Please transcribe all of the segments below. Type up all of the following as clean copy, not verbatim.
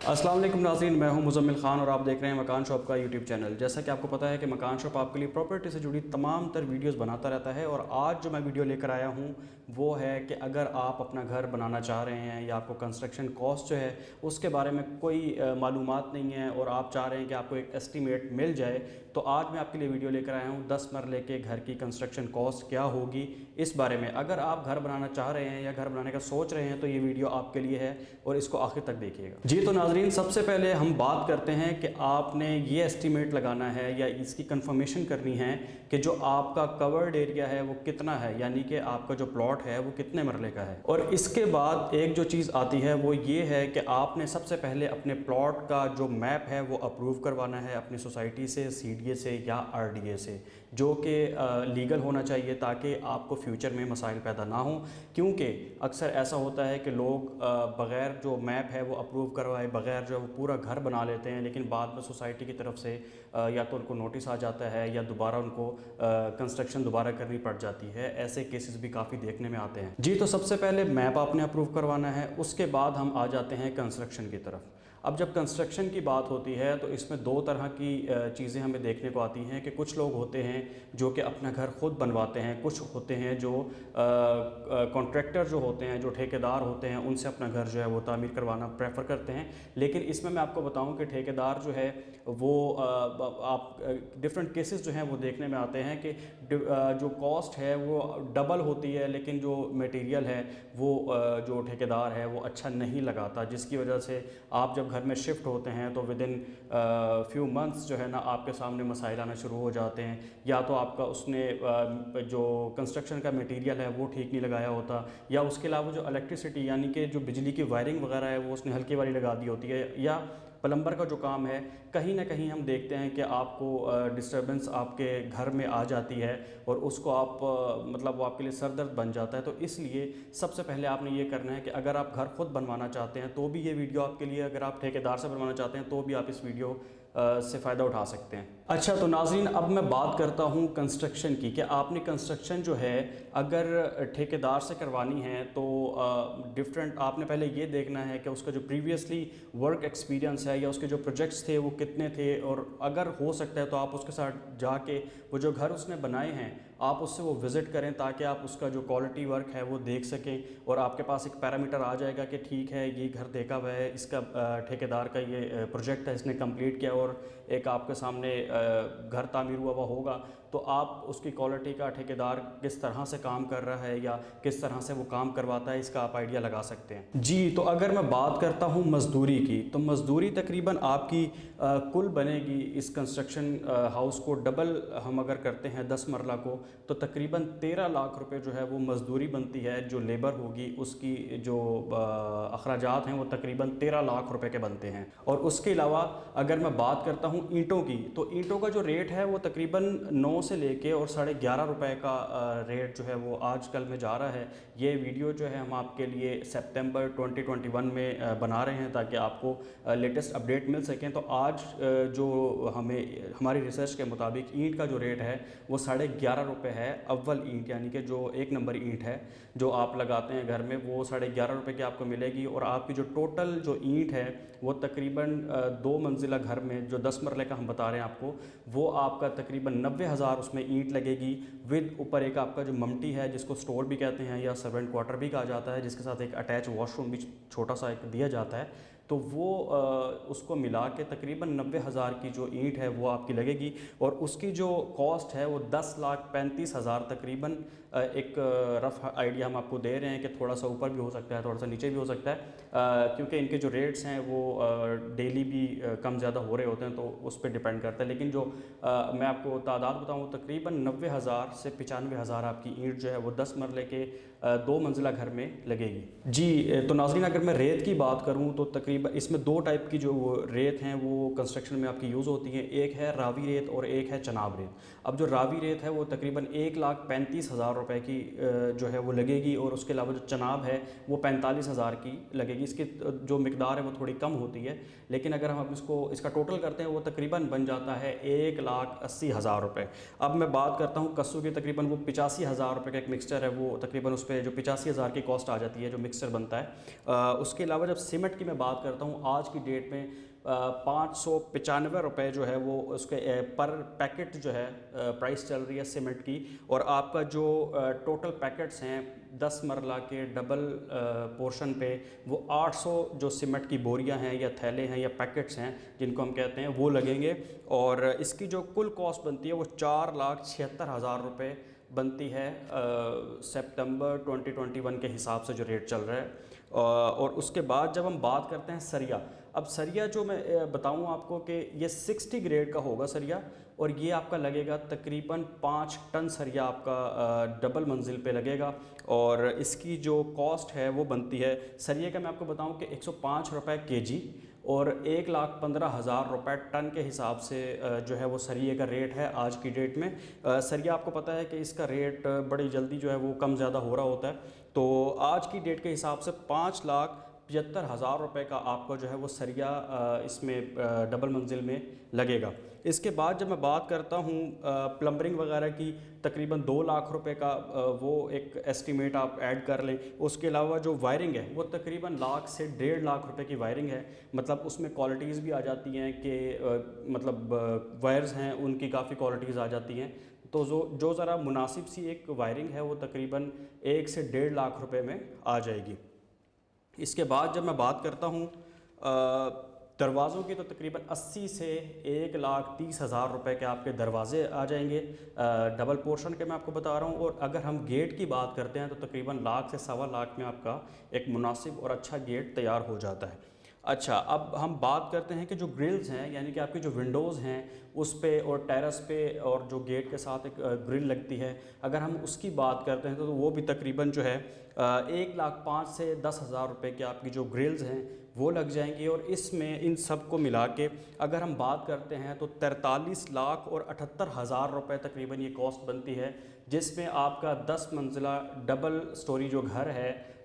अस्सलाम वालेकुम नाज़रीन, मैं हूं मुज़म्मिल ख़ान और आप देख रहे हैं मकान शॉप का यूट्यूब चैनल। जैसा कि आपको पता है कि मकान शॉप आपके लिए प्रॉपर्टी से जुड़ी तमाम तर वीडियोस बनाता रहता है और आज जो मैं वीडियो लेकर आया हूं वो है कि अगर आप अपना घर बनाना चाह रहे हैं या आपको कंस्ट्रक्शन कॉस्ट जो है उसके बारे में कोई मालूमात नहीं है और आप चाह रहे हैं कि आपको एक एस्टीमेट मिल जाए, तो आज मैं आपके लिए वीडियो लेकर आया हूँ 10 मरले के घर की कंस्ट्रक्शन कॉस्ट क्या होगी इस बारे में। अगर आप घर बनाना चाह रहे हैं या घर बनाने का सोच रहे हैं तो ये वीडियो आपके लिए है और इसको आखिर तक देखिएगा। जी तो नाज़रीन, सबसे पहले हम बात करते हैं कि आपने ये एस्टीमेट लगाना है या इसकी कंफर्मेशन करनी है कि जो आपका कवर्ड एरिया है वो कितना है, यानी कि आपका जो प्लॉट है वो कितने मरले का है। और इसके बाद एक जो चीज़ आती है वो ये है कि आपने सबसे पहले अपने प्लॉट का जो मैप है वो अप्रूव करवाना है अपनी सोसाइटी से, सीडीए से या आरडीए से, जो कि लीगल होना चाहिए ताकि आपको फ्यूचर में मसाइल पैदा ना हो। क्योंकि अक्सर ऐसा होता है कि लोग बग़ैर जो मैप है वो अप्रूव करवाए बग़ैर जो है वो पूरा घर बना लेते हैं, लेकिन बाद में सोसाइटी की तरफ से या तो उनको नोटिस आ जाता है या दोबारा उनको कंस्ट्रक्शन दोबारा करनी पड़ जाती है। ऐसे केसेस भी काफ़ी देखने में आते हैं। जी तो सबसे पहले मैप आपने अप्रूव करवाना है, उसके बाद हम आ जाते हैं कंस्ट्रक्शन की तरफ। अब जब कंस्ट्रक्शन की बात होती है तो इसमें दो तरह की चीज़ें हमें देखने को आती हैं कि कुछ लोग होते हैं जो कि अपना घर खुद बनवाते हैं, कुछ होते हैं जो कॉन्ट्रैक्टर जो होते हैं, जो ठेकेदार होते हैं, उनसे अपना घर जो है वो तामीर करवाना प्रेफर करते हैं। लेकिन इसमें मैं आपको बताऊं कि ठेकेदार जो है वो आप डिफरेंट केसेस जो हैं वो देखने में आते हैं कि जो कॉस्ट है वो डबल होती है, लेकिन जो मटेरियल है वो जो ठेकेदार है वो अच्छा नहीं लगाता, जिसकी वजह से आप जब घर में शिफ्ट होते हैं तो विद इन फ्यू मंथ्स जो है ना आपके सामने मसाइल आना शुरू हो जाते हैं। या तो आपका उसने जो कंस्ट्रक्शन का मटेरियल है वो ठीक नहीं लगाया होता, या उसके अलावा जो इलेक्ट्रिसिटी यानी कि जो बिजली की वायरिंग वगैरह है वो उसने हल्की वाली लगा दी होती है, या प्लम्बर का जो काम है कहीं ना कहीं हम देखते हैं कि आपको डिस्टर्बेंस आपके घर में आ जाती है और उसको आप मतलब वो आपके लिए सरदर्द बन जाता है। तो इसलिए सबसे पहले आपने ये करना है कि अगर आप घर खुद बनवाना चाहते हैं तो भी ये वीडियो आपके लिए, अगर आप ठेकेदार से बनवाना चाहते हैं तो भी आप इस वीडियो से फ़ायदा उठा सकते हैं। अच्छा तो नाज़रीन, अब मैं बात करता हूँ कंस्ट्रक्शन की कि आपने कंस्ट्रक्शन जो है अगर ठेकेदार से करवानी है तो डिफरेंट आपने पहले ये देखना है कि उसका जो प्रीवियसली वर्क एक्सपीरियंस है या उसके जो प्रोजेक्ट्स थे वो कितने थे, और अगर हो सकता है तो आप उसके साथ जाके वो जो घर उसने बनाए हैं आप उससे वो विज़िट करें ताकि आप उसका जो क्वालिटी वर्क है वो देख सकें और आपके पास एक पैरामीटर आ जाएगा कि ठीक है ये घर देखा हुआ है, इसका ठेकेदार का ये प्रोजेक्ट है, इसने कंप्लीट किया और एक आपके सामने घर तामीर हुआ होगा, तो आप उसकी क्वालिटी का ठेकेदार किस तरह से काम कर रहा है या किस तरह से वो काम करवाता है इसका आप आइडिया लगा सकते हैं। जी तो अगर मैं बात करता हूँ मज़दूरी की, तो मज़दूरी तकरीबन आपकी कुल बनेगी इस कंस्ट्रक्शन हाउस को डबल हम अगर करते हैं 10 मरला को तो तकरीबन 13 लाख रुपए जो है वो मज़दूरी बनती है। जो लेबर होगी उसकी जो अखराजात हैं वो तकरीबन 13 लाख रुपए के बनते हैं। और उसके अलावा अगर मैं बात करता हूँ ईंटों की, तो ईंटों का जो रेट है वो तकरीबन 9 से लेके और 11.5 रुपए का रेट जो है वो आजकल में जा रहा है। ये वीडियो जो है हम आपके लिए सितंबर 2021 में बना रहे हैं ताकि आपको लेटेस्ट अपडेट मिल सकें। तो आज जो हमें हमारी रिसर्च के मुताबिक ईंट का जो रेट है वो 11.5 रुपये है। अव्वल ईंट यानी कि जो 1 नंबर ईंट है जो आप लगाते हैं घर में वो 11.5 रुपये की आपको मिलेगी। और आपकी जो टोटल जो ईंट है वो तकरीबन 2 मंजिला घर में जो 10 मरले का हम बता रहे हैं आपको, वो आपका तकरीबन 90,000 उसमें ईंट लगेगी। विद ऊपर एक आपका जो ममटी है जिसको स्टोर भी कहते हैं या सर्वेंट क्वार्टर भी कहा जाता है, जिसके साथ एक अटैच वॉशरूम भी छोटा सा एक दिया जाता है, तो वो उसको मिला के तकरीबन 90,000 की जो ईंट है वो आपकी लगेगी। और उसकी जो कॉस्ट है वो 10,35,000 तकरीबन। एक रफ़ आइडिया हम आपको दे रहे हैं कि थोड़ा सा ऊपर भी हो सकता है, थोड़ा सा नीचे भी हो सकता है, क्योंकि इनके जो रेट्स हैं वो डेली भी कम ज़्यादा हो रहे होते हैं, तो उस पर डिपेंड करता है। लेकिन जो मैं आपको तादाद बताऊँ तकरीबन 90,000 से 95,000 आपकी ईंट जो है वो 10 मरले के 2 मंजिला घर में लगेगी। जी तो नाज़रीन, अगर मैं रेत की बात करूँ तो तकरीबन इसमें 2 टाइप की जो रेत हैं वो कंस्ट्रक्शन में आपकी यूज़ होती हैं। एक है रावी रेत और एक है चनाब रेत। अब जो रावी रेत है वो तकरीबन 1,35,000 रुपए की जो है वो लगेगी, और उसके अलावा जो चनाब है वो 45,000 की लगेगी। इसकी जो मिकदार है वो थोड़ी कम होती है, लेकिन अगर हम इसका टोटल करते हैं वो तकरीबन बन जाता है 1,80,000 रुपये। अब मैं बात करता हूँ कस्सू की, तकरीबन वो 85,000 रुपये का एक मिक्सचर है वो तकरीबन उस पे जो 85,000 की कॉस्ट आ जाती है जो मिक्सर बनता है। उसके अलावा जब सीमेंट की मैं बात करता हूँ, आज की डेट में 595 रुपये जो है वो उसके पर पैकेट जो है प्राइस चल रही है सीमेंट की। और आपका जो टोटल पैकेट्स हैं 10 मरला के डबल पोर्शन पे वो 800 जो सीमेंट की बोरियां हैं या थैले हैं या पैकेट्स हैं जिनको हम कहते हैं वो लगेंगे। और इसकी जो कुल कॉस्ट बनती है वो 4,76,000 रुपये बनती है सितंबर 2021 के हिसाब से जो रेट चल रहा है। और उसके बाद जब हम बात करते हैं सरिया, अब सरिया जो मैं बताऊं आपको कि ये 60 ग्रेड का होगा सरिया, और ये आपका लगेगा तकरीबन 5 टन सरिया आपका डबल मंजिल पे लगेगा। और इसकी जो कॉस्ट है वो बनती है सरिया का मैं आपको बताऊं कि 105 रुपये केजी और 1,15,000 रुपये टन के हिसाब से जो है वो सरिये का रेट है आज की डेट में। सरिया आपको पता है कि इसका रेट बड़ी जल्दी जो है वो कम ज़्यादा हो रहा होता है, तो आज की डेट के हिसाब से 5,75,000 रुपये का आपको जो है वो सरिया इसमें डबल मंजिल में लगेगा। इसके बाद जब मैं बात करता हूँ प्लम्बरिंग वगैरह की, तकरीबन 2 लाख रुपए का वो एक एस्टीमेट आप ऐड कर लें। उसके अलावा जो वायरिंग है वो तकरीबन लाख से 1.5 लाख रुपए की वायरिंग है। मतलब उसमें क्वालिटीज़ भी आ जाती हैं कि मतलब वायर्स हैं उनकी काफ़ी क्वालिटीज़ आ जाती हैं, तो जो ज़रा मुनासिब सी एक वायरिंग है वो तकरीबन 1 से 1.5 लाख रुपए में आ जाएगी। इसके बाद जब मैं बात करता हूँ दरवाज़ों की, तो तकरीबन 80 से 1,30,000 रुपये के आपके दरवाज़े आ जाएंगे डबल पोर्शन के, मैं आपको बता रहा हूँ। और अगर हम गेट की बात करते हैं तो तकरीबन लाख से 1.25 लाख में आपका एक मुनासिब और अच्छा गेट तैयार हो जाता है। अच्छा, अब हम बात करते हैं कि जो ग्रिल्स हैं यानी कि आपकी जो विंडोज़ हैं उस पे और टेरेस पे और जो गेट के साथ एक ग्रिल लगती है, अगर हम उसकी बात करते हैं तो वो भी तकरीबन जो है 1,05,000 से 10,000 रुपये की आपकी जो ग्रिल्स हैं वो लग जाएंगी। और इसमें इन सब को मिला के अगर हम बात करते हैं तो 43,78,000 रुपये तकरीबन ये कॉस्ट बनती है, जिसमें आपका 10 मंजिला डबल स्टोरी जो घर है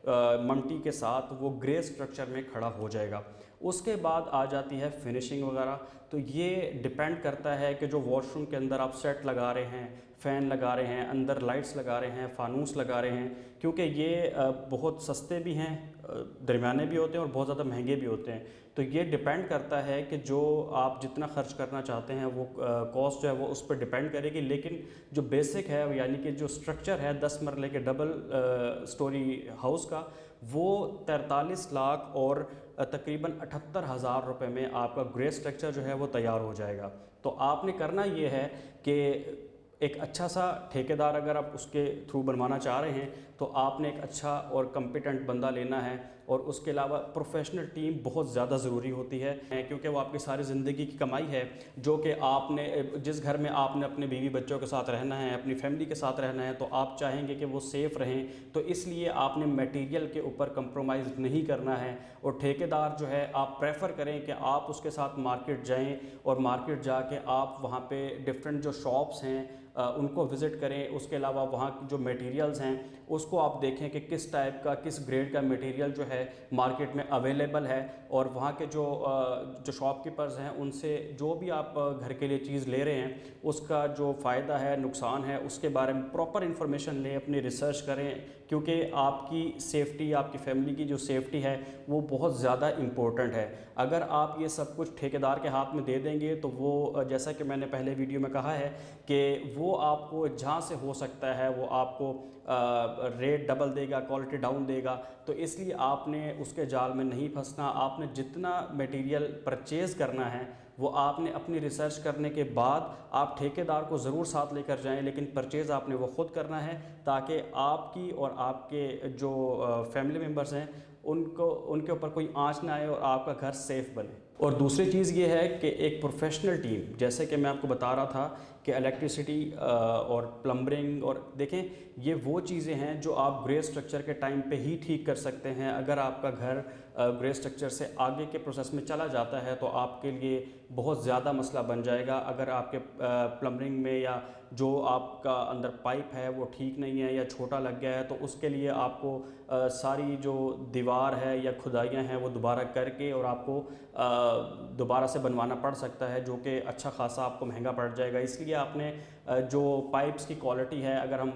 मल्टी के साथ वो ग्रे स्ट्रक्चर में खड़ा हो जाएगा। उसके बाद आ जाती है फिनिशिंग वगैरह, तो ये डिपेंड करता है कि जो वॉशरूम के अंदर आप सेट लगा रहे हैं, फ़ैन लगा रहे हैं, अंदर लाइट्स लगा रहे हैं, फानूस लगा रहे हैं, क्योंकि ये बहुत सस्ते भी हैं, दरमियाने भी होते हैं और बहुत ज़्यादा महंगे भी होते हैं। तो ये डिपेंड करता है कि जो आप जितना खर्च करना चाहते हैं वो कॉस्ट जो है वो उस पर डिपेंड करेगी। लेकिन जो बेसिक है यानी कि जो स्ट्रक्चर है 10 मरले के डबल स्टोरी हाउस का, वो 43 लाख और तकरीबन 78,000 रुपये में आपका ग्रे स्ट्रक्चर जो है वो तैयार हो जाएगा। तो आपने करना ये है कि एक अच्छा सा ठेकेदार अगर आप उसके थ्रू बनवाना चाह रहे हैं तो आपने एक अच्छा और कम्पिटेंट बंदा लेना है। और उसके अलावा प्रोफेशनल टीम बहुत ज़्यादा ज़रूरी होती है, क्योंकि वो आपकी सारी ज़िंदगी की कमाई है, जो कि आपने जिस घर में आपने अपने बीवी बच्चों के साथ रहना है, अपनी फैमिली के साथ रहना है, तो आप चाहेंगे कि वो सेफ़ रहें। तो इसलिए आपने मटेरियल के ऊपर कंप्रोमाइज़ नहीं करना है। और ठेकेदार जो है आप प्रेफर करें कि आप उसके साथ मार्केट जाएँ और मार्केट जाके आप वहाँ पे डिफरेंट जो शॉप्स हैं उनको विज़िट करें। उसके अलावा वहाँ की जो मटेरियल्स हैं उसको आप देखें कि किस टाइप का, किस ग्रेड का मटेरियल जो है मार्केट में अवेलेबल है। और वहाँ के जो शॉपकीपर्स हैं उनसे जो भी आप घर के लिए चीज़ ले रहे हैं उसका जो फ़ायदा है, नुकसान है, उसके बारे में प्रॉपर इन्फॉर्मेशन लें, अपनी रिसर्च करें, क्योंकि आपकी सेफ़्टी, आपकी फैमिली की जो सेफ़्टी है वो बहुत ज़्यादा इम्पोर्टेंट है। अगर आप ये सब कुछ ठेकेदार के हाथ में दे देंगे तो वो, जैसा कि मैंने पहले वीडियो में कहा है कि वो आपको जहाँ से हो सकता है वो आपको रेट डबल देगा, क्वालिटी डाउन देगा। तो इसलिए आपने उसके जाल में नहीं फंसना। आपने जितना मटेरियल परचेज़ करना है वो आपने अपनी रिसर्च करने के बाद आप ठेकेदार को ज़रूर साथ लेकर जाएं, लेकिन परचेज़ आपने वो ख़ुद करना है, ताकि आपकी और आपके जो फैमिली मेम्बर्स हैं उनके ऊपर कोई आंच ना आए और आपका घर सेफ़ बने। और दूसरी चीज़ ये है कि एक प्रोफेशनल टीम, जैसे कि मैं आपको बता रहा था कि इलेक्ट्रिसिटी और प्लम्बरिंग, और देखें ये वो चीज़ें हैं जो आप ग्रे स्ट्रक्चर के टाइम पे ही ठीक कर सकते हैं। अगर आपका घर ग्रे स्ट्रक्चर से आगे के प्रोसेस में चला जाता है तो आपके लिए बहुत ज़्यादा मसला बन जाएगा। अगर आपके प्लम्बरिंग में या جو آپ کا اندر پائپ ہے وہ ٹھیک نہیں ہے یا چھوٹا لگ گیا ہے، تو اس کے لیے آپ کو ساری جو دیوار ہے یا کھدائیاں ہیں وہ دوبارہ کر کے اور آپ کو دوبارہ سے بنوانا پڑ سکتا ہے، جو کہ اچھا خاصا آپ کو مہنگا پڑ جائے گا۔ اس لیے آپ نے جو پائپس کی کوالٹی ہے، اگر ہم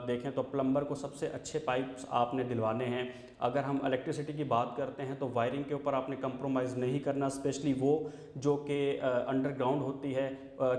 دیکھیں تو پلمبر کو سب سے اچھے پائپس آپ نے دلوانے ہیں۔ اگر ہم الیکٹریسٹی کی بات کرتے ہیں تو وائرنگ کے اوپر آپ نے کمپرومائز نہیں کرنا، اسپیشلی وہ جو کہ انڈر گراؤنڈ ہوتی ہے،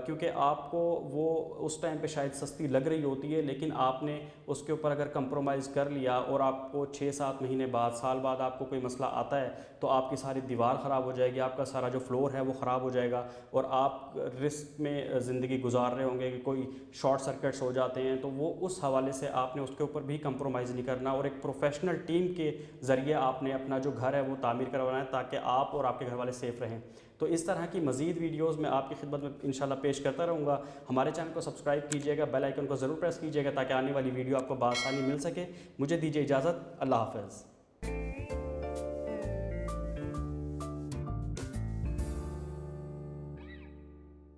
کیونکہ آپ کو وہ اس ٹائم پہ شاید سستی لگ رہی ہوتی ہے، لیکن آپ نے اس کے اوپر اگر کمپرومائز کر لیا اور آپ کو 6-7 مہینے بعد، سال بعد آپ کو کوئی مسئلہ آتا ہے تو آپ کی ساری دیوار خراب ہو جائے گی، آپ کا سارا جو فلور ہے وہ خراب ہو جائے گا، اور آپ رسک میں زندگی گزار رہے ہوں گے کہ کوئی شارٹ سرکٹس ہو جاتے ہیں۔ تو وہ اس حوالے سے آپ نے اس کے اوپر بھی کمپرومائز نہیں کرنا، اور ایک پروفیشنل ٹیم کے ذریعے آپ نے اپنا جو گھر ہے وہ تعمیر کروانا ہے، تاکہ آپ اور آپ کے گھر والے سیف رہیں۔ تو اس طرح کی مزید ویڈیوز میں آپ کی خدمت میں انشاءاللہ پیش کرتا رہوں گا۔ ہمارے چینل کو سبسکرائب کیجیے گا، بیل آئیکن کو ضرور پریس کیجیے گا تاکہ آنے والی ویڈیو آپ کو بآسانی مل سکے۔ مجھے دیجیے اجازت، اللہ حافظ۔